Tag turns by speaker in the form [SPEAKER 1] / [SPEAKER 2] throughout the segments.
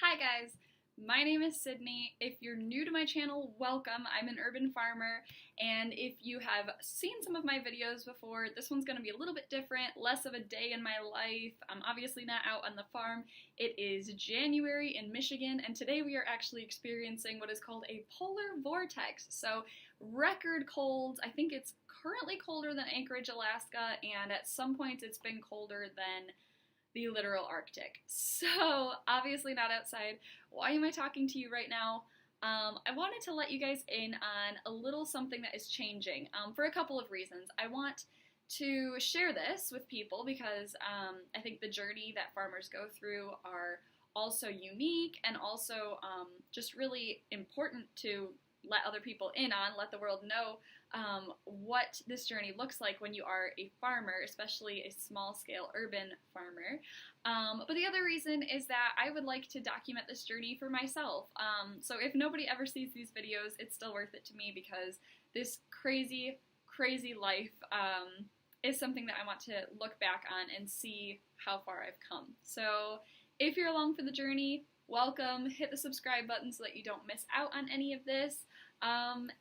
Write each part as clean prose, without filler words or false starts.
[SPEAKER 1] Hi guys, my name is Sydney. If you're new to my channel, welcome. I'm an urban farmer, and if you have seen some of my videos before, this one's going to be a little bit different, less of a day in my life. I'm obviously not out on the farm. It is January in Michigan, and today we are actually experiencing what is called a polar vortex. So record colds. I think it's currently colder than Anchorage, Alaska, and at some points it's been colder than the literal Arctic. So, obviously not outside. Why am I talking to you right now? I wanted to let you guys in on a little something that is changing for a couple of reasons. I want to share this with people because I think the journey that farmers go through are also unique and also just really important to let other people in on, let the world know what this journey looks like when you are a farmer, especially a small-scale urban farmer. But the other reason is that I would like to document this journey for myself. So if nobody ever sees these videos, it's still worth it to me because this crazy, crazy life is something that I want to look back on and see how far I've come. So if you're along for the journey, welcome. Hit the subscribe button so that you don't miss out on any of this.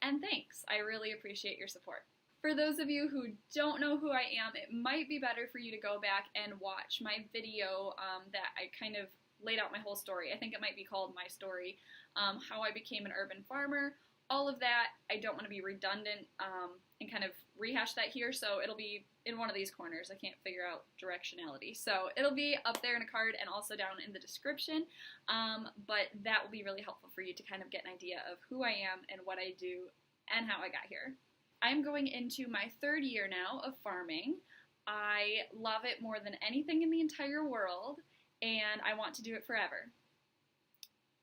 [SPEAKER 1] And thanks. I really appreciate your support. For those of you who don't know who I am, it might be better for you to go back and watch my video that I kind of laid out my whole story. I think it might be called My Story, how I became an urban farmer. All of that, I don't want to be redundant and kind of rehash that here, so it'll be in one of these corners. I can't figure out directionality. So it'll be up there in a card and also down in the description, but that will be really helpful for you to kind of get an idea of who I am and what I do and how I got here. I'm going into my third year now of farming. I love it more than anything in the entire world, and I want to do it forever.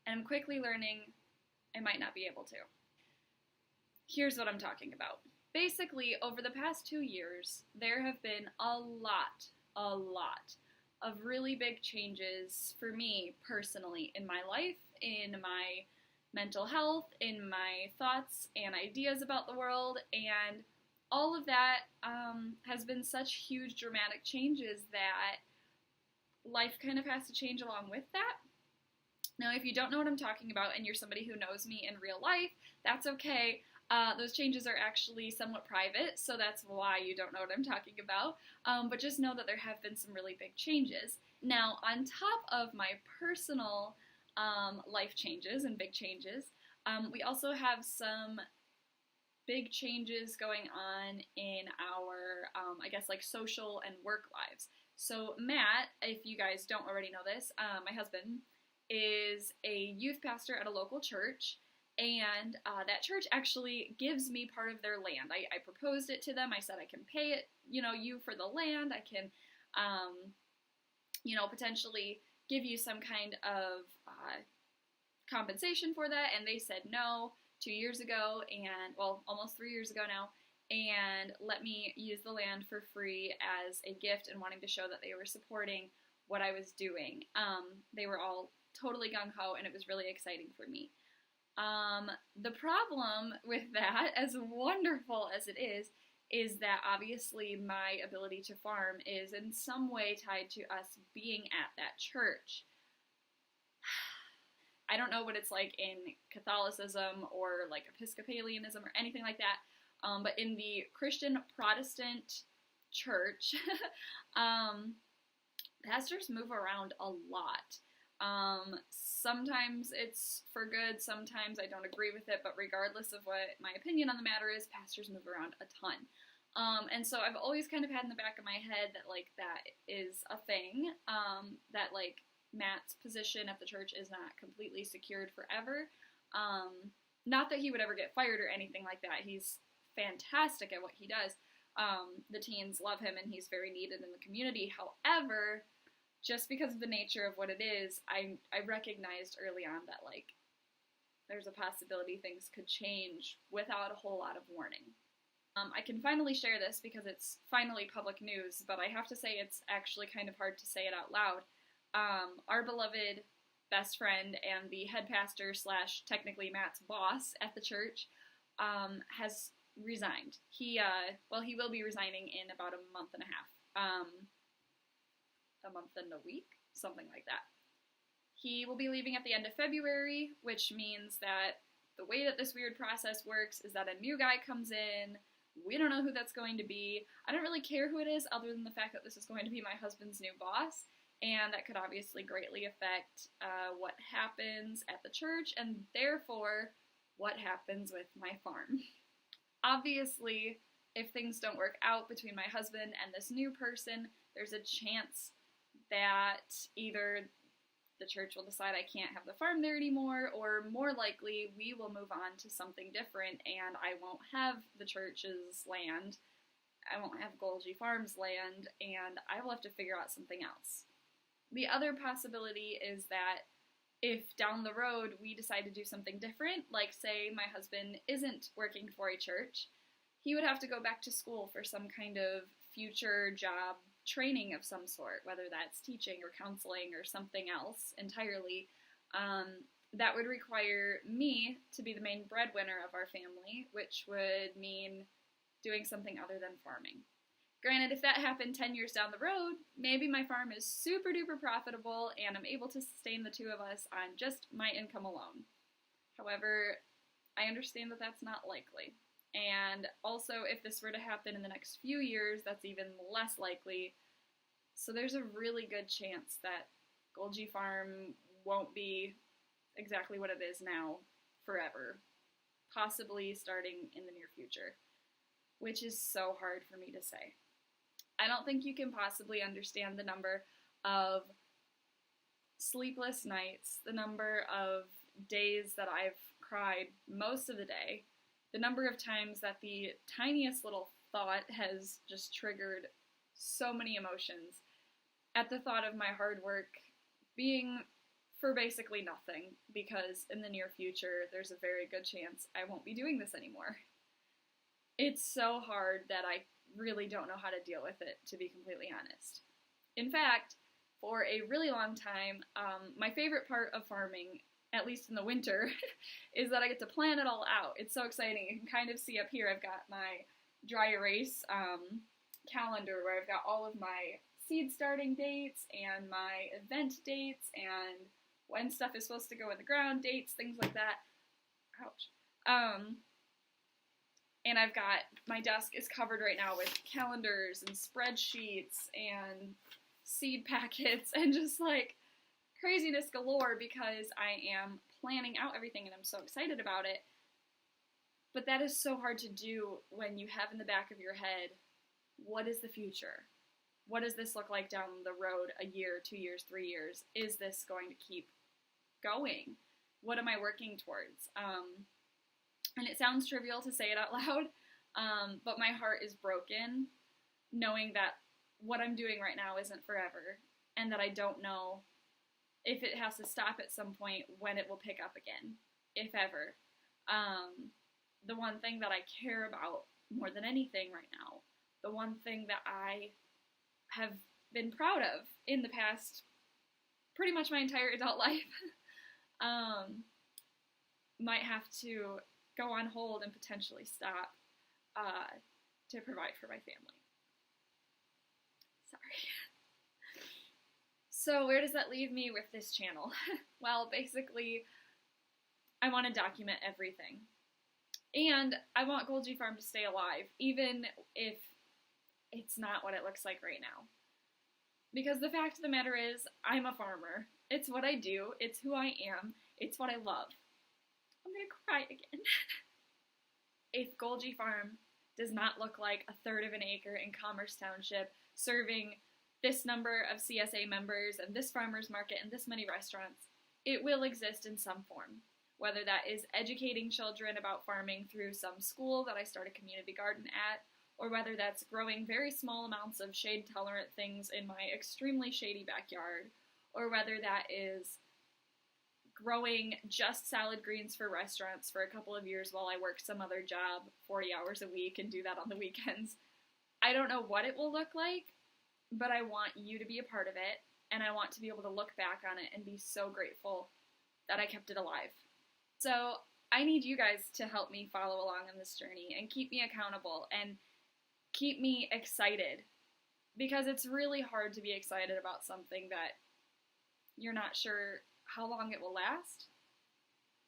[SPEAKER 1] And I'm quickly learning I might not be able to. Here's what I'm talking about. Basically, over the past 2 years, there have been a lot of really big changes for me personally in my life, in my mental health, in my thoughts and ideas about the world, and all of that has been such huge dramatic changes that life kind of has to change along with that. Now, if you don't know what I'm talking about and you're somebody who knows me in real life, that's okay. Those changes are actually somewhat private, so that's why you don't know what I'm talking about. But just know that there have been some really big changes. Now, on top of my personal life changes and big changes, we also have some big changes going on in our, I guess, like social and work lives. So Matt, if you guys don't already know this, my husband is a youth pastor at a local church. And that church actually gives me part of their land. I proposed it to them. I said I can pay it, you for the land. I can, potentially give you some kind of compensation for that. And they said no 2 years ago, and well, almost 3 years ago now, and let me use the land for free as a gift and wanting to show that they were supporting what I was doing. They were all totally gung-ho, and it was really exciting for me. The problem with that, as wonderful as it is that obviously my ability to farm is in some way tied to us being at that church. I don't know what it's like in Catholicism or like Episcopalianism or anything like that, but in the Christian Protestant church, pastors move around a lot. Sometimes it's for good, sometimes I don't agree with it, but regardless of what my opinion on the matter is, pastors move around a ton. And so I've always kind of had in the back of my head that, like, that is a thing, that, like, Matt's position at the church is not completely secured forever. Not that he would ever get fired or anything like that. He's fantastic at what he does. The teens love him and he's very needed in the community. However, just because of the nature of what it is, I recognized early on that, like, there's a possibility things could change without a whole lot of warning. I can finally share this because it's finally public news, but I have to say it's actually kind of hard to say it out loud. Our beloved best friend and the head pastor / technically Matt's boss at the church has resigned. He will be resigning in about a month and a half. A month and a week, something like that. He will be leaving at the end of February, which means that the way that this weird process works is that a new guy comes in. We don't know who that's going to be. I don't really care who it is, other than the fact that this is going to be my husband's new boss, and that could obviously greatly affect what happens at the church, and therefore what happens with my farm. Obviously, if things don't work out between my husband and this new person, there's a chance that either the church will decide I can't have the farm there anymore, or more likely we will move on to something different and I won't have the church's land, I won't have Golgi Farms land, and I will have to figure out something else. The other possibility is that if down the road we decide to do something different, like say my husband isn't working for a church, he would have to go back to school for some kind of future job training of some sort, whether that's teaching or counseling or something else entirely. That would require me to be the main breadwinner of our family, which would mean doing something other than farming. Granted, if that happened 10 years down the road, maybe my farm is super duper profitable and I'm able to sustain the two of us on just my income alone. However, I understand that that's not likely. And also, if this were to happen in the next few years, that's even less likely. So there's a really good chance that Golgi Farm won't be exactly what it is now forever, possibly starting in the near future, which is so hard for me to say. I don't think you can possibly understand the number of sleepless nights, the number of days that I've cried most of the day, the number of times that the tiniest little thought has just triggered so many emotions at the thought of my hard work being for basically nothing, because in the near future there's a very good chance I won't be doing this anymore. It's so hard that I really don't know how to deal with it, to be completely honest. In fact, for a really long time, my favorite part of farming, at least in the winter, is that I get to plan it all out. It's so exciting. You can kind of see up here I've got my dry erase calendar where I've got all of my seed starting dates and my event dates and when stuff is supposed to go in the ground, dates, things like that. Ouch. And I've got, my desk is covered right now with calendars and spreadsheets and seed packets and just like craziness galore because I am planning out everything and I'm so excited about it. But that is so hard to do when you have in the back of your head, what is the future? What does this look like down the road, a year, 2 years, 3 years? Is this going to keep going? What am I working towards? And it sounds trivial to say it out loud, but my heart is broken knowing that what I'm doing right now isn't forever, and that I don't know if it has to stop at some point, when it will pick up again, if ever. The one thing that I care about more than anything right now, the one thing that I have been proud of in the past pretty much my entire adult life, might have to go on hold and potentially stop to provide for my family. Sorry. So where does that leave me with this channel? Well, basically, I want to document everything. And I want Golgi Farm to stay alive, even if it's not what it looks like right now. Because the fact of the matter is, I'm a farmer. It's what I do. It's who I am. It's what I love. I'm gonna cry again. If Golgi Farm does not look like a third of an acre in Commerce Township, serving this number of CSA members and this farmer's market and this many restaurants, it will exist in some form. Whether that is educating children about farming through some school that I start a community garden at, or whether that's growing very small amounts of shade-tolerant things in my extremely shady backyard, or whether that is growing just salad greens for restaurants for a couple of years while I work some other job 40 hours a week and do that on the weekends. I don't know what it will look like, but I want you to be a part of it, and I want to be able to look back on it and be so grateful that I kept it alive. So I need you guys to help me follow along on this journey and keep me accountable and keep me excited, because it's really hard to be excited about something that you're not sure how long it will last,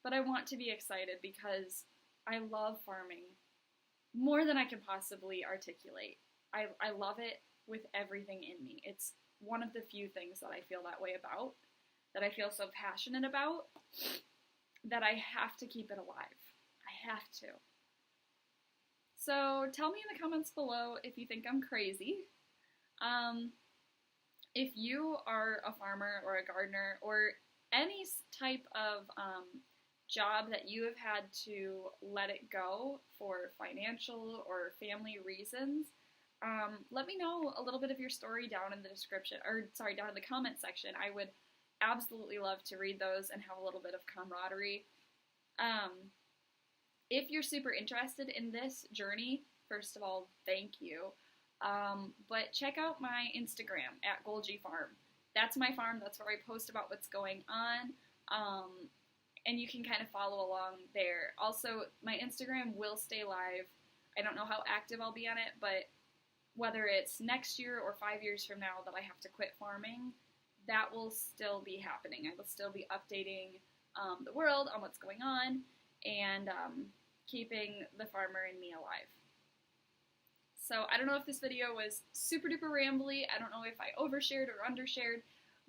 [SPEAKER 1] but I want to be excited because I love farming more than I can possibly articulate. I love it with everything in me. It's one of the few things that I feel that way about, that I feel so passionate about, that I have to keep it alive. I have to. So tell me in the comments below if you think I'm crazy. If you are a farmer or a gardener or any type of job that you have had to let it go for financial or family reasons, let me know a little bit of your story down in the description, or sorry, down in the comment section. I would absolutely love to read those and have a little bit of camaraderie. If you're super interested in this journey, first of all, thank you. But check out my Instagram at Golgi Farm. That's my farm. That's where I post about what's going on. And you can kind of follow along there. Also, my Instagram will stay live. I don't know how active I'll be on it, but whether it's next year or 5 years from now that I have to quit farming, that will still be happening. I will still be updating the world on what's going on and keeping the farmer in me alive. So I don't know if this video was super duper rambly. I don't know if I overshared or undershared,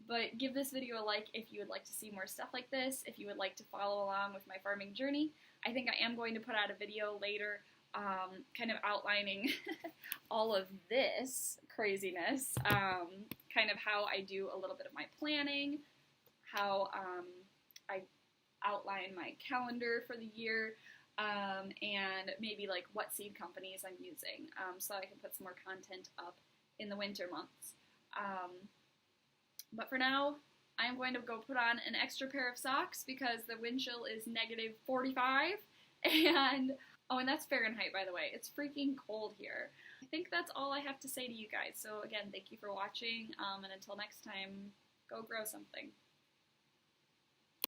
[SPEAKER 1] but give this video a like if you would like to see more stuff like this, if you would like to follow along with my farming journey. I think I am going to put out a video later kind of outlining all of this craziness, kind of how I do a little bit of my planning, how I outline my calendar for the year, and maybe like what seed companies I'm using, so I can put some more content up in the winter months. But for now, I'm going to go put on an extra pair of socks because the wind chill is -45, and oh, and that's Fahrenheit, by the way. It's freaking cold here. I think that's all I have to say to you guys. So again, thank you for watching, and until next time, go grow something.